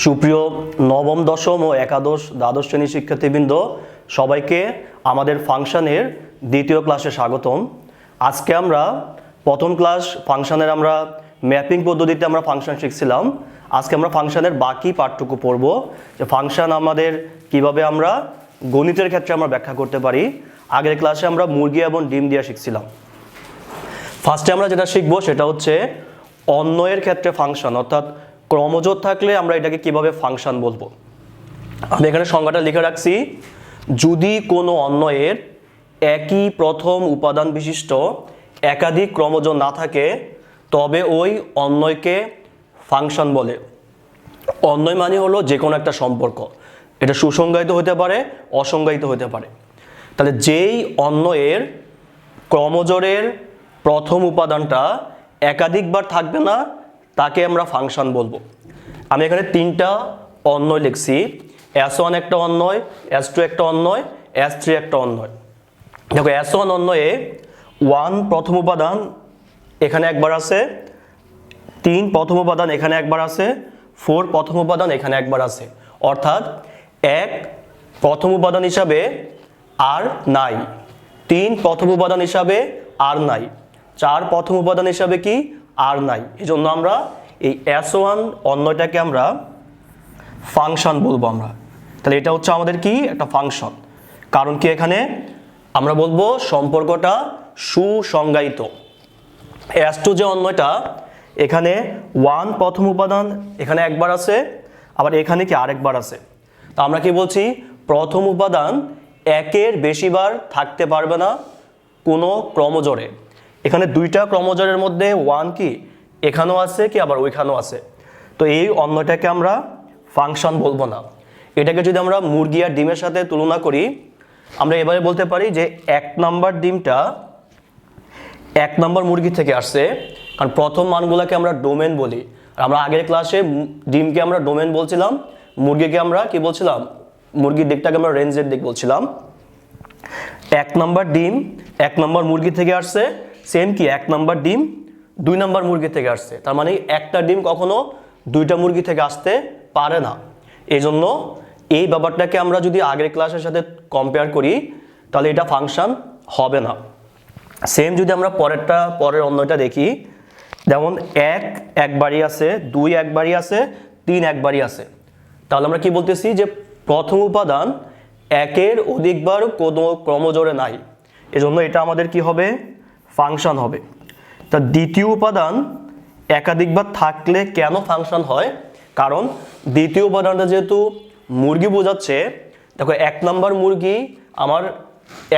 সুপ্রিয় নবম দশম ও একাদশ দ্বাদশ শ্রেণীর শিক্ষার্থীবৃন্দ, সবাইকে আমাদের ফাংশনের দ্বিতীয় ক্লাসে স্বাগতম। আজকে আমরা প্রথম ক্লাস ফাংশনের আমরা ম্যাপিং পদ্ধতিতে আমরা ফাংশন শিখছিলাম। আজকে আমরা ফাংশনের বাকি পাঠটুকু পড়ব, যে ফাংশন আমাদের কিভাবে আমরা গণিতের ক্ষেত্রে আমরা ব্যাখ্যা করতে পারি। আগের ক্লাসে আমরা মুরগি এবং ডিম দিয়ে শিখছিলাম। ফার্স্টে আমরা যেটা শিখবো সেটা হচ্ছে অন্বয়ের ক্ষেত্রে ফাংশন, অর্থাৎ ক্রমজোড় থাকলে আমরা এটাকে কিভাবে ফাংশন বলবো। আমি এখানে সংজ্ঞাটা লিখে রাখছি, যদি কোনো অন্বয়ের একই প্রথম উপাদান বিশিষ্ট একাধিক ক্রমজোড় না থাকে তবে ওই অন্বয়কে ফাংশন বলে। অন্বয় মানে হলো যে কোনো একটা সম্পর্ক, এটা সুসংজ্ঞায়িত হতে পারে, অসংজ্ঞায়িত হতে পারে। তাহলে যেই অন্বয়ের ক্রমজোড়ের প্রথম উপাদানটা একাধিকবার থাকবে না তাকে আমরা ফাংশন বলবো। আমি এখানে তিনটা অন্বয় লিখছি, S1 একটা অন্বয়, S2 একটা অন্বয়, S3 একটা অন্বয়। দেখো S1 অন্বয়ে 1 প্রথম উপাদান এখানে একবার আছে, 3 প্রথম উপাদান এখানে একবার আছে, 4 প্রথম উপাদান এখানে একবার আছে। অর্থাৎ 1 প্রথম উপাদান হিসাবে আর নাই, 3 প্রথম উপাদান হিসাবে আর নাই, 4 প্রথম উপাদান হিসাবে কি আর নাই। এই জন্য আমরা এই S1 অন্বয়টাকে আমরা ফাংশন বলবো আমরা। তাহলে এটা হচ্ছে আমাদের কি একটা ফাংশন, কারণ কি এখানে আমরা বলবো সম্পর্কটা সুসংজ্ঞায়িত। S2 যে অন্বয়টা এখানে 1 প্রথম উপাদান এখানে একবার আছে, আবার এখানে কি আরেকবার আছে। তা আমরা কি বলছি, প্রথম উপাদান একের বেশিবার থাকতে পারবে না কোনো ক্রমজোড়ে। এখানে দুইটা ক্রমজোড়ের মধ্যে 1 কি এখানেও আছে কি আবার ওইখানেও আছে, তো এই অন্যটাকে আমরা ফাংশন বলবো না। এটাকে যদি আমরা মুরগি আর ডিমের সাথে তুলনা করি, আমরা এবারে বলতে পারি যে 1 নাম্বার ডিমটা 1 নাম্বার মুরগি থেকে আসছে, কারণ প্রথম মানগুলোকে আমরা ডোমেন বলি। আর আমরা আগের ক্লাসে ডিমকে আমরা ডোমেন বলছিলাম, মুরগিকে আমরা কি বলছিলাম, মুরগির দিকটাকে আমরা রেঞ্জের দিক বলছিলাম। 1 নাম্বার ডিম 1 নাম্বার মুরগি থেকে আসছে, সেম কি 1 নাম্বার ডিম 2 নাম্বার মুরগি থেকে আসছে। তার মানে একটা ডিম কখনো 2টা মুরগি থেকে আসতে পারে না। এই জন্য এই ব্যাপারটাকে আমরা যদি আগের ক্লাসের সাথে কম্পেয়ার করি তাহলে এটা ফাংশন হবে না। সেম যদি আমরা পরের অন্যটা দেখি, যেমন 1 একবারই আছে, 2 একবারই আছে, 3 একবারই আছে। তাহলে আমরা কি বলতেছি যে প্রথম উপাদান একের অধিকবার কোনো ক্রমজোড়ে নাই, এজন্য এটা আমাদের কি হবে, ফাংশন হবে। তা দ্বিতীয় উপাদান একাধিকবার থাকলে কেন ফাংশন হয়, কারণ দ্বিতীয় উপাদানটা যেহেতু মুরগি বোঝাচ্ছে। দেখো 1 নাম্বার মুরগি আমার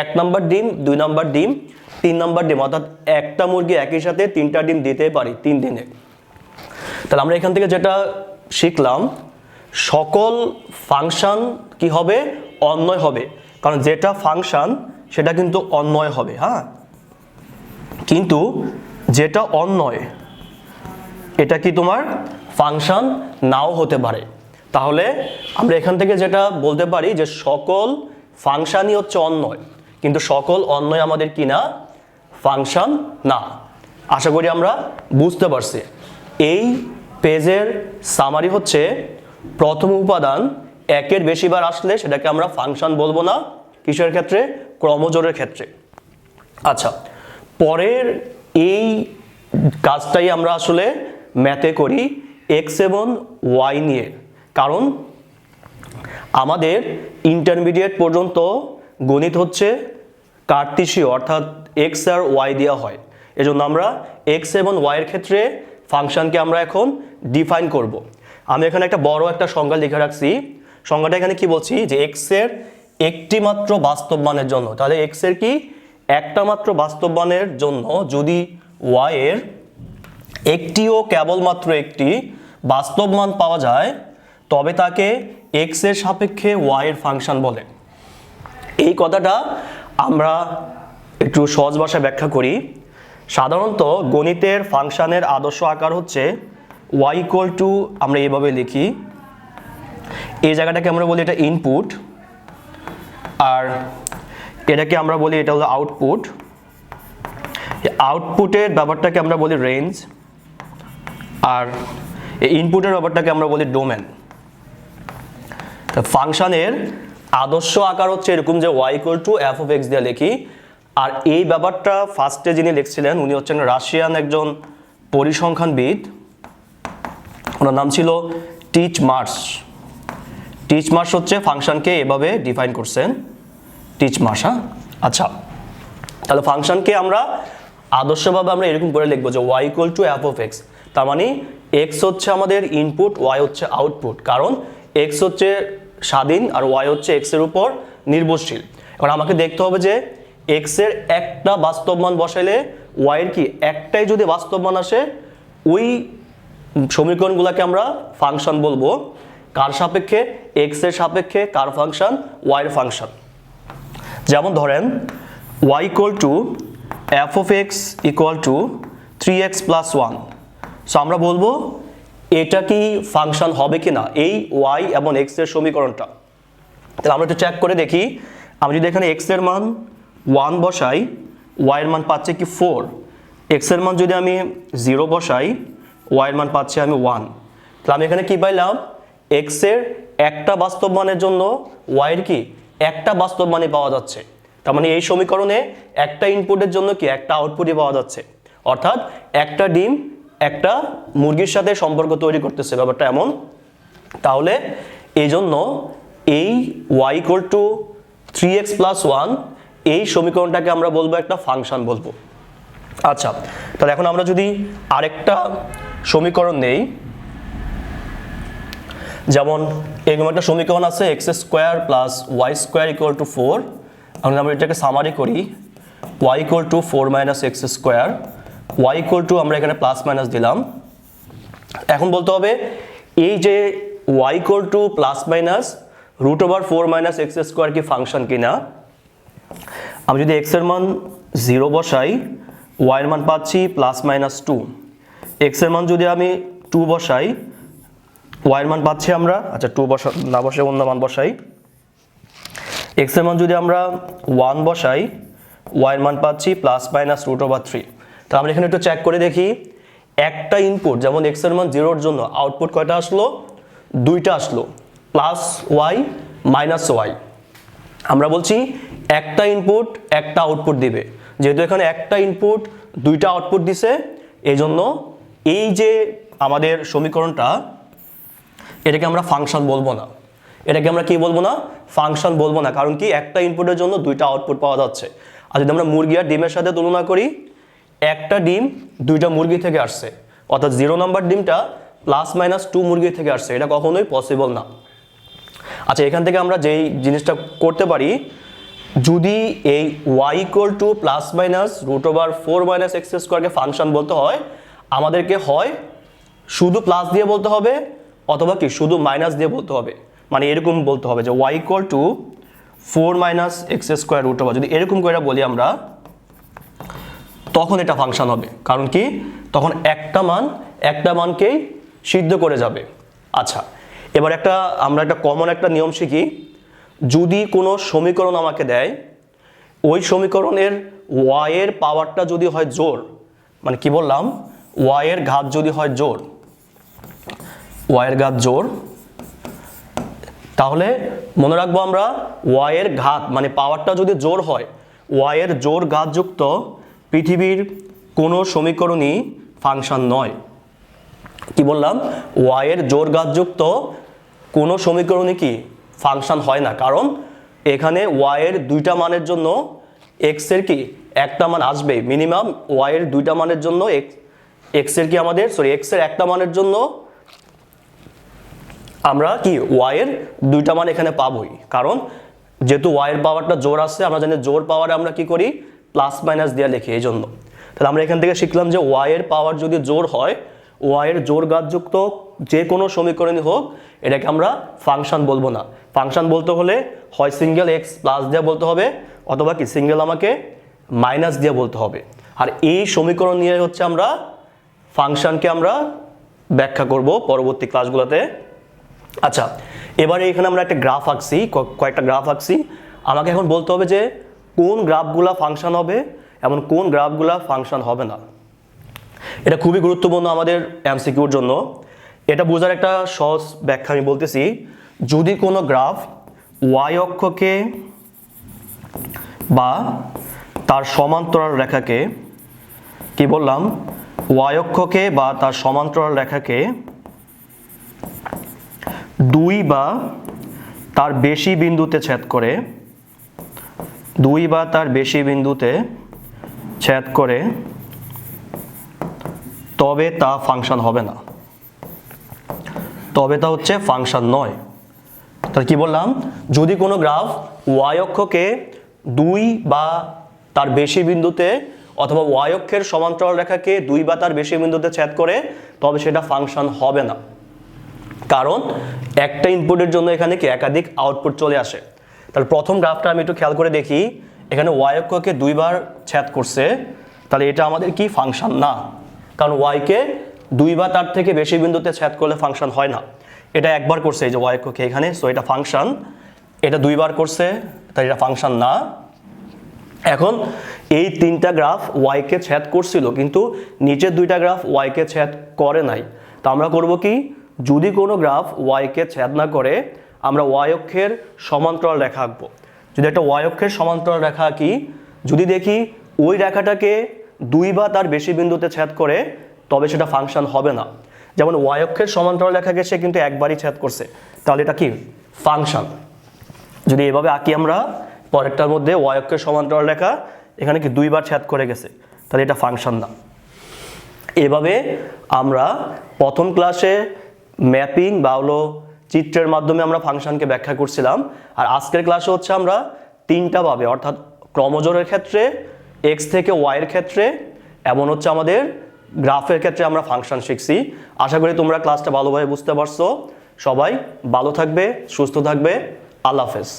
1 নাম্বার ডিম, 2 নাম্বার ডিম, 3 নাম্বার ডিম, অর্থাৎ একটা মুরগি একই সাথে 3টা ডিম দিতে পারি 3 দিনে। তাহলে আমরা এখান থেকে যেটা শিখলাম, সকল ফাংশন কি হবে, অন্বয় হবে। কারণ যেটা ফাংশন সেটা কিন্তু অন্বয় হবে, হ্যাঁ। কিন্তু যেটা অন্বয় এটা কি তোমার ফাংশন নাও হতে পারে। তাহলে আমরা এখান থেকে যেটা বলতে পারি যে সকল ফাংশনই হচ্ছে অন্বয়, কিন্তু সকল অন্বয় আমাদের কি না, ফাংশন না। আশা করি আমরা বুঝতে পারছি। এই পেজের সামারি হচ্ছে প্রথম উপাদান একের বেশিবার আসলে সেটাকে আমরা ফাংশন বলবো না, কিসের ক্ষেত্রে, ক্রমজোড়ের ক্ষেত্রে। আচ্ছা, পরের এই কাজটাই আমরা আসলে ম্যাথে করি x এবং y নিয়ে, কারণ আমাদের ইন্টারমিডিয়েট পর্যন্ত গণিত হচ্ছে কার্টেসীয়, অর্থাৎ x আর y দেওয়া হয়। এজন্য আমরা x এবং y এর ক্ষেত্রে ফাংশনকে আমরা এখন ডিফাইন করব। আমি এখানে একটা বড় একটা সংজ্ঞা লিখে রাখছি। সংজ্ঞাটা এখানে কি বলছি, যে x এর একটি মাত্র বাস্তব মানের জন্য, তাহলে x এর কি একটা মাত্র বাস্তব মানের জন্য যদি y এর একটিও কেবলমাত্র একটি বাস্তব মান পাওয়া যায় তবে তাকে x এর সাপেক্ষে y এর ফাংশন বলে। এই কথাটা আমরা একটু সহজ ভাষায় ব্যাখ্যা করি। সাধারণত গণিতের ফাংশনের আদর্শ আকার হচ্ছে y ইকুয়াল টু, আমরা এইভাবে লিখি, এই জায়গাটাকে আমরা বলি এটা ইনপুট, আর এটাকে আমরা বলি এটা হলো আউটপুট। আউটপুটের ব্যাপারটাকে আমরা বলি রেঞ্জ, আর এই ইনপুটের ব্যাপারটাকে আমরা বলি ডোমেন। ফাংশনের আদর্শ আকার হচ্ছে এরকম যে y equal two F of x দিয়ে লিখি। আর এই ব্যাপারটা ফার্স্টে যিনি লিখছিলেন উনি হচ্ছেন রাশিয়ান একজন পরিসংখ্যানবিদ, ওনার নাম ছিল টিচমার্স। টিচমার্স হচ্ছে ফাংশনকে এভাবে ডিফাইন করছেন, টিচমার্স। হ্যাঁ, আচ্ছা, তাহলে ফাংশনকে আমরা আদর্শভাবে আমরা এরকম করে লিখবো যে y equal two F of x, তার মানে x হচ্ছে আমাদের ইনপুট, y হচ্ছে আউটপুট, কারণ x হচ্ছে স্বাধীন আর y হচ্ছে x এর উপর নির্ভরশীল। এখন আমাকে দেখতে হবে যে x এর একটা বাস্তব মান বসাইলে y এর কি একটাই যদি বাস্তব মান আসে, ওই সমীকরণগুলোকে আমরা ফাংশন বলবো। কার সাপেক্ষে? x এর সাপেক্ষে কার ফাংশন? y এর ফাংশন। যেমন ধরেন y equal two F of x equal to 3x plus 1। So আমরা বলবো এটা কি ফাংশন হবে কি না, এই y এবং x এর সমীকরণটা। তাহলে আমরা একটু চেক করে দেখি। আমি যদি এখানে x এর মান 1 বসাই, y এর মান পাচ্ছে কি 4। x এর মান যদি আমি 0 বসাই, y এর মান পাচ্ছে আমি 1। তাহলে আমি এখানে কি পাইলাম? x এর একটা বাস্তব মানের জন্য y এর কি একটা বাস্তব মানই পাওয়া যাচ্ছে। তার মানে এই সমীকরণে একটা ইনপুটের জন্য কি একটা আউটপুটই পাওয়া যাচ্ছে, অর্থাৎ একটা ডিম একটা মুরগির সাথে সম্পর্ক তৈরি করতেছে, ব্যাপারটা এমন। তাহলে এই জন্য এই y equal two 3x plus 1 এই সমীকরণটাকে আমরা বলবো একটা ফাংশন বলবো। আচ্ছা, তাহলে এখন আমরা যদি আরেকটা সমীকরণ নেই, যেমন এরকম একটা সমীকরণ আছে x square plus y square equal to 4। এখন আমরা এটাকে সামারি করি, y equal to 4 minus x square, y equal two আমরা এখানে প্লাস মাইনাস দিলাম। এখন বলতে হবে এই যে y equal to plus minus root over 4 minus x square কি ফাংশন কিনা। আমি যদি x এর মান 0 বসাই, y এর মান পাচ্ছি প্লাস মাইনাস 2। x এর মান যদি আমি 2 বসাই, y এর মান পাচ্ছি আমরা, আচ্ছা 2 না বসে অন্য মান বসাই, x এর মান যদি আমরা 1 বসাই, y এর মান পাচ্ছি প্লাস মাইনাস রুট ওভার 3। তাহলে আমরা এখানে একটু চেক করে দেখি, একটা ইনপুট যেমন x এর মান 0 এর জন্য আউটপুট কয়টা আসলো? 2টা আসলো, প্লাস y মাইনাস y। আমরা বলছি একটা ইনপুট একটা আউটপুট দিবে, যেহেতু এখানে একটা ইনপুট 2টা আউটপুট দিছে, এই জন্য এই যে আমাদের সমীকরণটা এটাকে আমরা ফাংশন বলবো না। এটাকে আমরা কি বলবো না? ফাংশন বলবো না, কারণ কি একটা ইনপুটের জন্য 2টা আউটপুট পাওয়া যাচ্ছে। আর যদি আমরা মুরগি আর ডিমের সাথে তুলনা করি, একটা ডিম 2টা মুরগি থেকে আসছে, অর্থাৎ 0 নাম্বার ডিমটা প্লাস মাইনাস 2 মুরগি থেকে আসছে, এটা কখনোই পসিবল না। আচ্ছা, এখান থেকে আমরা যেই জিনিসটা করতে পারি, যদি এই y equal to plus minus root over 4 minus x স্কোয়ারকে ফাংশন বলতে হয়, আমাদেরকে হয় শুধু প্লাস দিয়ে বলতে হবে অথবা কি শুধু মাইনাস দিয়ে বলতে হবে। মানে এরকম বলতে হবে যে y equal to 4 minus x square root over, যদি এরকম করে বলি আমরা, তখন এটা ফাংশন হবে। কারণ কি তখন একটা মানকেই সিদ্ধ করে যাবে। আচ্ছা, এবার আমরা একটা কমন একটা নিয়ম শিখি। যদি কোনো সমীকরণ আমাকে দেয়, ওই সমীকরণের y এর পাওয়ারটা যদি হয় জোড়, মানে কি বললাম, y এর ঘাত যদি হয় জোড়, y এর ঘাত জোড়, তাহলে মনে রাখবো আমরা y এর ঘাত মানে পাওয়ারটা যদি জোড় হয়, y এর জোড় ঘাত যুক্ত পৃথিবীর কোনো সমীকরণই ফাংশন নয়। কি বললাম? y এর জোড় ঘাত যুক্ত কোনো সমীকরণই কি ফাংশন হয় না, কারণ এখানে y এর 2টা মানের জন্য x এর কি একটা মান আসবে মিনিমাম। y এর 2টা মানের জন্য x এর কি আমাদের x এর একটা মানের জন্য আমরা কি y এর 2টা মান এখানে পাবোই, কারণ যেহেতু y এর পাওয়ারটা জোড় আসছে, আমরা জানি জোড় পাওয়ারে আমরা কি করি প্লাস মাইনাস দিয়ে লিখি, এই জন্য। তাহলে আমরা এখান থেকে শিখলাম যে y এর পাওয়ার যদি জোড় হয়, y এর জোড় ঘাতযুক্ত যে কোনো সমীকরণই হোক, এটাকে আমরা ফাংশন বলবো না। ফাংশন বলতে হলে হয় সিঙ্গেল x প্লাস দিয়ে বলতে হবে, অথবা কি সিঙ্গেল আমাকে মাইনাস দিয়ে বলতে হবে। আর এই সমীকরণ নিয়ে হচ্ছে আমরা ফাংশনকে আমরা ব্যাখ্যা করব পরবর্তী ক্লাসগুলোতে। আচ্ছা, এবারে এখানে আমরা একটা গ্রাফ আঁকছি, কয়েকটা গ্রাফ আঁকছি। আমাকে এখন বলতে হবে যে কোন গ্রাফগুলা ফাংশন হবে এবং কোন গ্রাফগুলা ফাংশন হবে না। এটা খুবই গুরুত্বপূর্ণ আমাদের এমসিকিউর জন্য। এটা বোঝার একটা সহজ ব্যাখ্যা আমি বলতেছি। যদি কোনো গ্রাফ y অক্ষকে বা তার সমান্তরাল রেখাকে, কি বললাম, y অক্ষকে বা তার সমান্তরাল রেখাকে দুই বা তার বেশি বিন্দুতে ছেদ করে, দুই বা তার বেশি বিন্দুতে ছেদ করে, তবে তা ফাংশন হবে না, তবে তা হচ্ছে ফাংশন নয়। তাহলে কি বললাম, যদি কোনো গ্রাফ y অক্ষকে দুই বা তার বেশি বিন্দুতে অথবা y অক্ষের সমান্তরাল রেখাকে দুই বা তার বেশি বিন্দুতে ছেদ করে, তবে সেটা ফাংশন হবে না। কারণ একটা ইনপুটের জন্য এখানে কি একাধিক আউটপুট চলে আসে। তাহলে প্রথম গ্রাফটা আমি একটু খেয়াল করে দেখি, এখানে y অক্ষকে দুইবার ছেদ করছে, তাহলে এটা আমাদের কি ফাংশন না, কারণ y কে দুই বা তার থেকে বেশি বিন্দুতে ছেদ করলে ফাংশন হয় না। এটা একবার করছে এই যে y অক্ষকে এখানে, সো এটা ফাংশন। এটা দুইবার করছে, তাই এটা ফাংশন না। এখন এই তিনটা গ্রাফ y কে ছেদ করছিল, কিন্তু নিচের দুইটা গ্রাফ y কে ছেদ করে নাই। তো আমরা করব কি, যদি কোনো গ্রাফ y কে ছেদ না করে, আমরা y অক্ষের সমান্তরাল রেখা আঁকবো। যদি একটা y অক্ষের সমান্তরাল রেখা আঁকি, যদি দেখি ওই রেখাটাকে দুই বা তার বেশি বিন্দুতে ছেদ করে, তবে সেটা ফাংশন হবে না। যেমন y অক্ষের সমান্তরাল রেখাকে সে কিন্তু একবারই ছেদ করছে, তাহলে এটা কি ফাংশন। যদি এভাবে আঁকি আমরা, পরেরটার মধ্যে y অক্ষের সমান্তরাল রেখা এখানে কি দুইবার ছেদ করে গেছে, তাহলে এটা ফাংশন না। এভাবে আমরা প্রথম ক্লাসে ম্যাপিং বা হলো চিত্রের মাধ্যমে আমরা ফাংশনকে ব্যাখ্যা করছিলাম। আর আজকের ক্লাসে হচ্ছে আমরা তিনটা ভাবে, অর্থাৎ ক্রমজোরের ক্ষেত্রে, x থেকে y এর ক্ষেত্রে, এমন হচ্ছে আমাদের গ্রাফের ক্ষেত্রে আমরা ফাংশন শিখছি। আশা করি তোমরা ক্লাসটা ভালোভাবে বুঝতে পারছো। সবাই ভালো থাকবে, সুস্থ থাকবে। আল্লাহ হাফেজ।